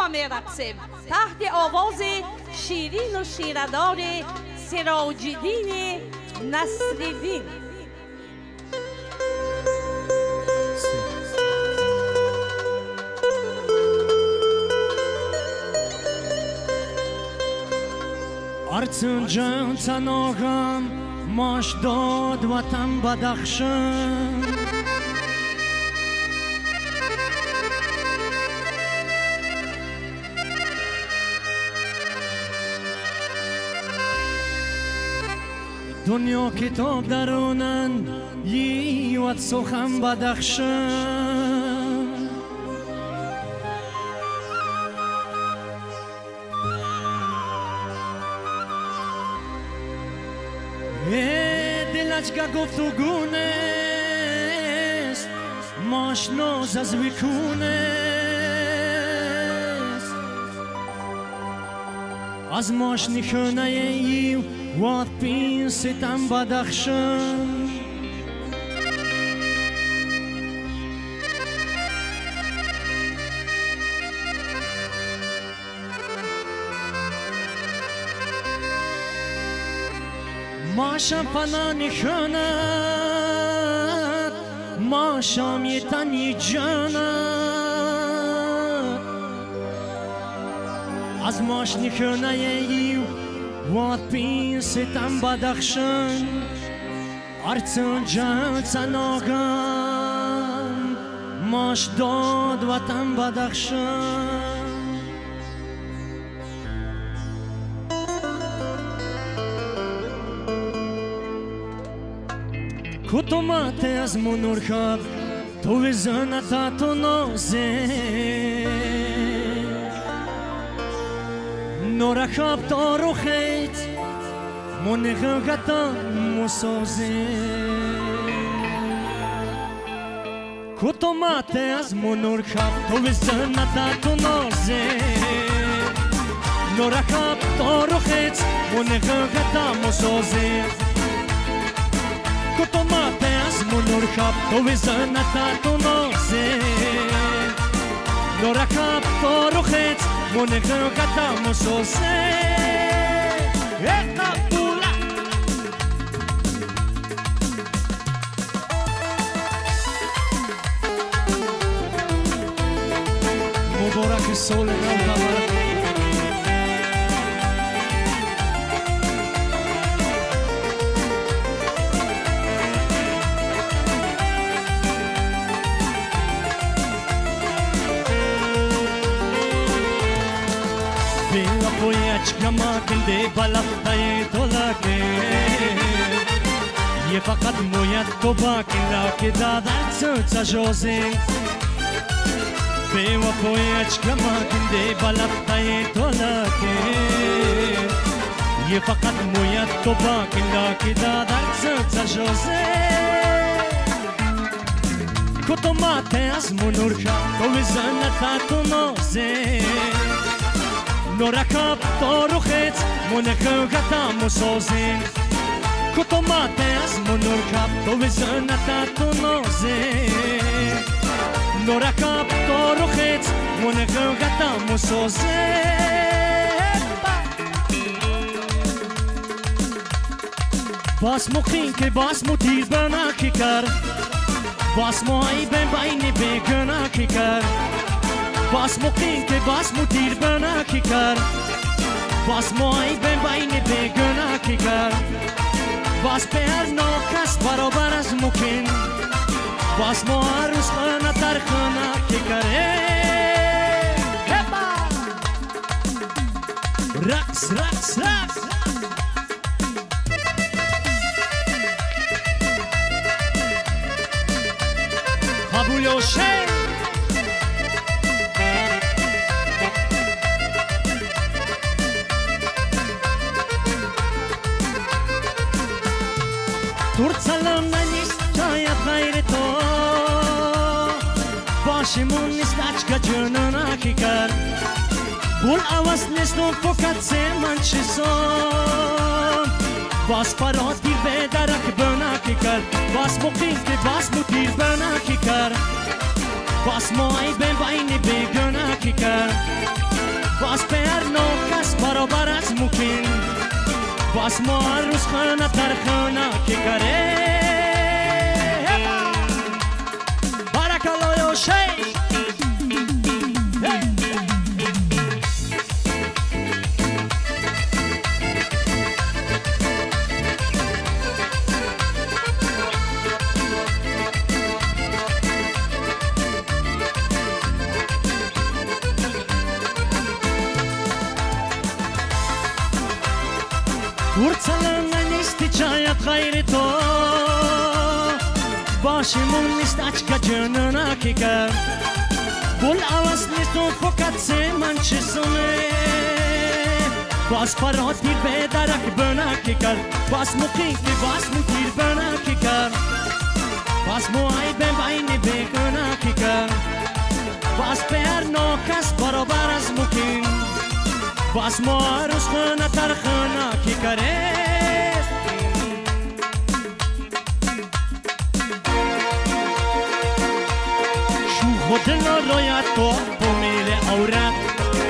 با میرقصیم تحت آواز شیرین و شیردار سراج‌الدین نصرالدین. Arțângeam țanogam maș dod vatan badakşan Dünya kitap darunan yivat soham badakşan دلچگا گفتگونست ماشناز از ویکونست از ماش نخونه ایو واد پین ستم بدخشن ماشم پنانی خونت ماشم یه تنی جانت از ماش نخونه ایو واد پین ستم بدخشن ارچن جان سناغم ماش داد وطن بدخشن کتومات از منور خواب تو وزنتا تو نازه نورا خواب تو رو خیت منغغتا مسازه کتومات از منور خواب تو وزنتا تو نازه نورا خواب تو رو خیت منغغتا مسازه کتومات از منور خواب تو وزنتا تو نازه نورا خواب تو رو خیت منغغتا مسازه قبوله مبارک سال نو مبارک Boyachka makinde balaftay tolake Ye fakat moyat ko bakila ke dadan tsa jose Bewa boyachka makinde balaftay tolake Ye fakat moyat ko bakila ke dadan tsa jose Kotomate az munurka to vizanata to noze نورا خواب تو رو خیت منغغتا مسازه کتومات از منور خواب تو وزنتا تو نازه نورا خواب تو رو خیت منغغتا مسازه باس مخین که باس مدیر بنا کی کر باس مایی بین بینی بگنا کی کر باس مقیم که باس مدیر بنا کی کر باس مایی بین بین بگنا کی کر باس پر ناکس برابر از مکین باس ما عروس خانه در خانه کی کر رقص رقص رقص قبول اوشه Turtsalam نیست شاید غیر تو باشمون نیست اچکا جنانا کی کرد بول عوض نیست و فقط من چیزم باس فرات گیر به درک بنا کی کرد باس مقیم که باس مدیر بنا کی کرد باس مایی به بین بگنا کی کرد باس ما عروس خانه در خانه که کاره بارک الله یا شیخ ورڅلنګ نیستی چایت غیر تو باشمون نیست اچکا جننا که کرد گل عوض نیست و فقط سه من چه سونه باز پرات دیر به درک بنا که کرد باز مقیم که باز مدیر بنا که کرد باز موهای به بین بگنا که کرد باز پر ناکس برابر از مقیم باز ما عروس خانه تر خانه که کاره شوخ دل رویت تو میره عورت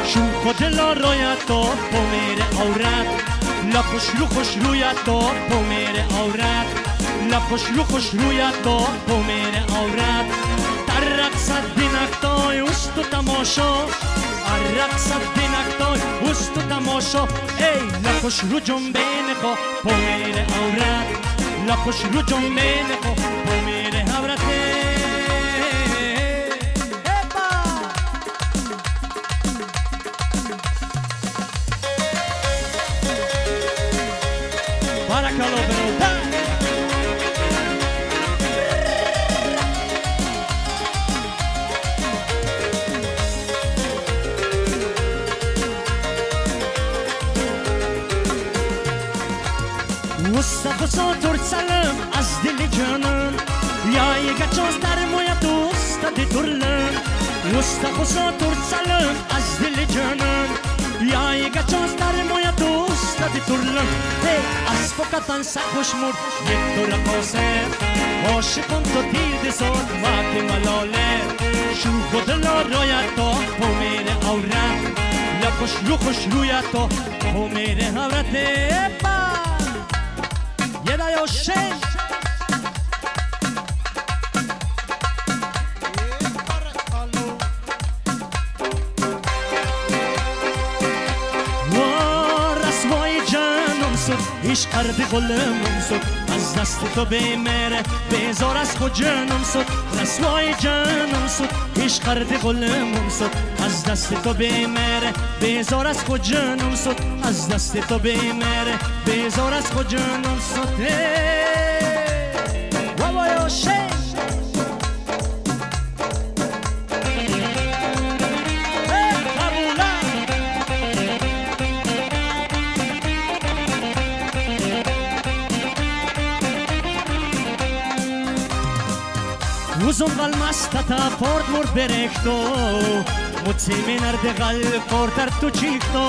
شوخ دل رویت تو میره عورت لپش رو خوش رویت تو میره عورت لپش رو خوش رویت تو میره عورت در رقصت بینکتای اوست و تماشا الرقصة بنكتاي وسط تماشا ای لپش رو جنبین خو پومیر عورت لپش رو جنبین خو پومیر عورت بارک الله برو Ustakusa turtsalım az dili canım Yayı gaçoz darmoya dosta di turlum Ustakusa turtsalım az dili canım Yayı gaçoz darmoya dosta di turlum Hey az pokatan sarhoş mur yettura kose Aşıkım to tirdi sot vaki malale Şu godla roya to pomere avrat Lakoş rukoş ruya to pomere avrat Epa Yeda yo şey Rasvay canımsın iş kardı golümsün Az dasti to bemere bezor az ko canımsın Rasvay canımsın iş kardı golümsün Az dasti to bemere bezor az ko canımsın Az dasti to bemere bezor az ko canımsın Vava yo şey Uzun kalmazsa ta fort mur berekto Mutsiminar de gal portar tu chikto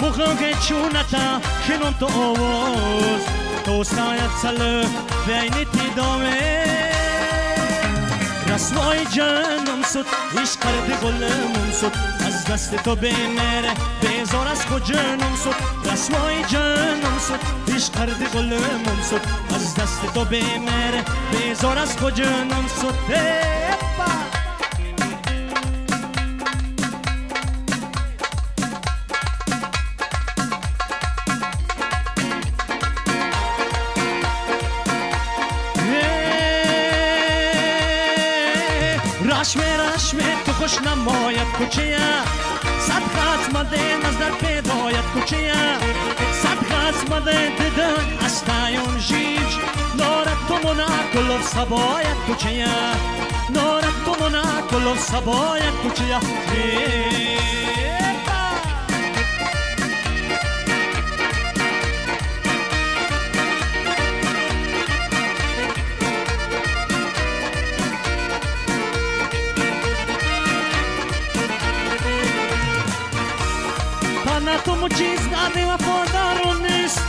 Mukhonge chunata shinon to ovos To stayat salı veyniti dome Rasvay canım sut iş kardı golüm sut Az dasti to bemere bezor az ko canım sut Rasvay canım sut iş kardı golüm sut Az dasti to bemere bezor az ko canım sut Epa رشمه تو خوش نماید کوچه صد خصمده نظر پیداید کوچه صد خصمده دیدن از تایون جیج نارد تو مناکلو سباید کوچه نارد تو مناکلو سباید کوچه تو مجیز داده وفادارون نیست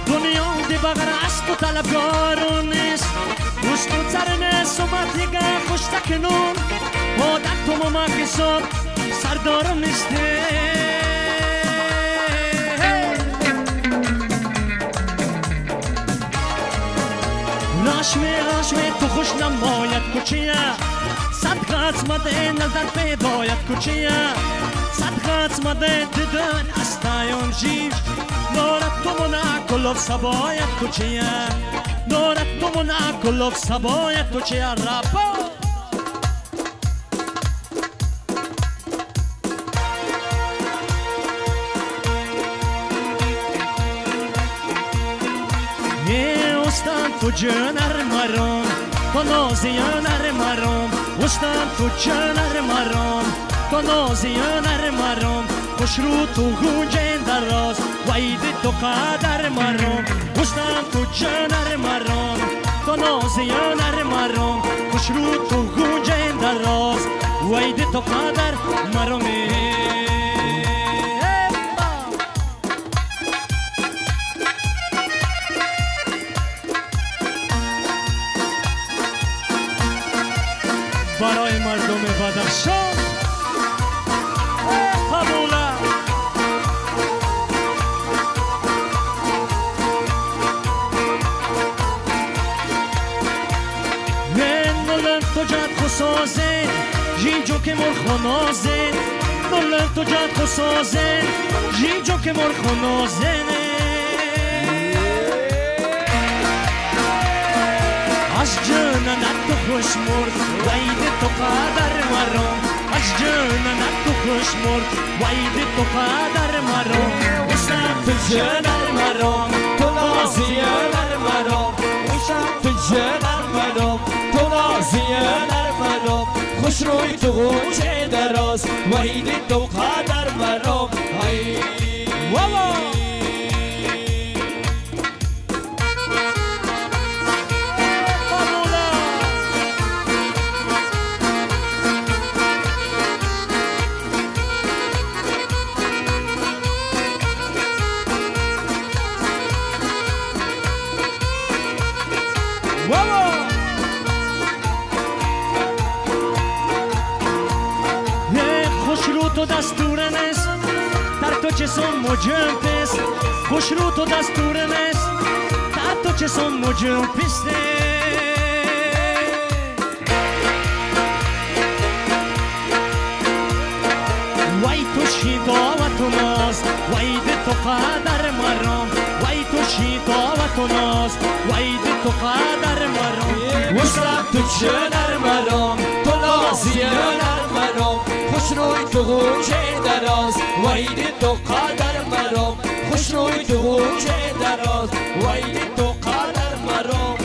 دنیا دی بغر از تو طلبگارون نیست گوش تو سرنه صحبتیگه خوش تکنون بادک تو مماکی صبح سردارون نیسته عشمه تو خوش نمایت کچیه صد قسمته نظر پیدایت کچیه صد قسمته دیدن استایون جیف دارد تو منا کلوب سبایت کچیه دارد تو منا کلوب سبایت کچیه رابا تو جنر مرام تو نازیانر مرام وستم تو جنر مرام تو نازیانر مرام خوش رو تو گونجه دراز وید تو قدر مرام وستم تو جنر مرام تو نازیانر مرام خوش رو تو گونجه دراز وید تو قدر مرام برای مردم بدخشان قبوله من نولن تو جد خسازن جیجو که مرخونازن نولن تو جد خسازن جیجو که مرخونازن از جنانت تو خوش مرد وید تو قدر مرام از جنانت تو خوش مرد وید تو قدر مرام وشم تو جنر مرام تو نازیانر مرام وشم تو جنر مرام تو نازیانر مرام خوش روی تو گوشه دراز وید تو قدر مرام واوا تو دستور نیست در تو چه سم مجرم پیست خوش رو تو دستور نیست در تو چه سم مجرم پیسته وای تو شیدا و تو ناز وای تو قدر مرام وای تو شیدا و تو ناز وای تو قدر مرام وشرب تو جنر مرام تو نازیانر مرام خوش روی تو گوشه دراز وید تو قدر مرام خوش روی تو گوشه دراز وید تو قدر مرام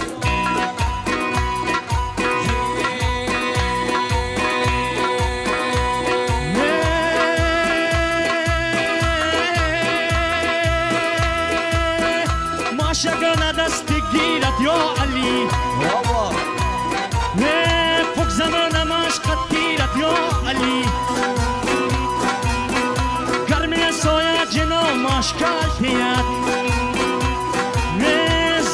ماشگانه دستی گیرد یا علی فوق زمان ماشقت گیرد یا علی گرمی سایه جنا ماشکال تیاد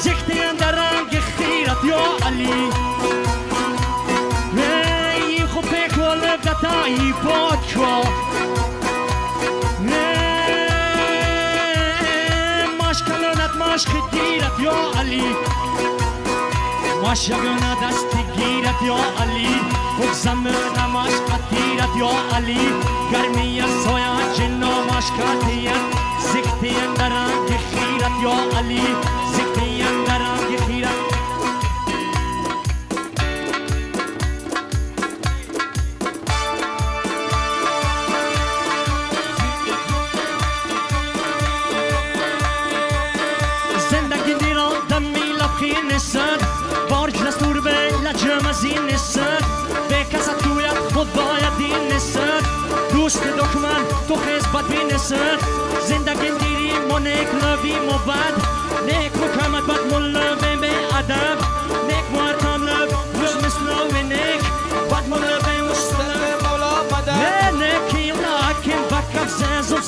زکتیم در رنگ خیرت یا علی ای خوب کل دتایی پاکا ماشکالونت ماشک گیرت یا علی ماشگانه دستی گیرت یا علی فوق زمان ماشقت گیرت یا علی گرمی سایه جنا ماشکال تیاد زکتیم در رنگ خیرت یا علی زکتیم در رنگ خیرت زندگی دیران دمی لبخی نسد بارج دستور به لجم از این نسد به کسا تویت خود باید این نسد دوست دکمن تو خیز بد بی نسد زندگی دیری منک لبی مباد نیک مکمت بد من لبی به ادب نیک مرتم لب مثل لبی نیک بد من لبی مستلب مولا مدد نیکی لکن بکف زنزم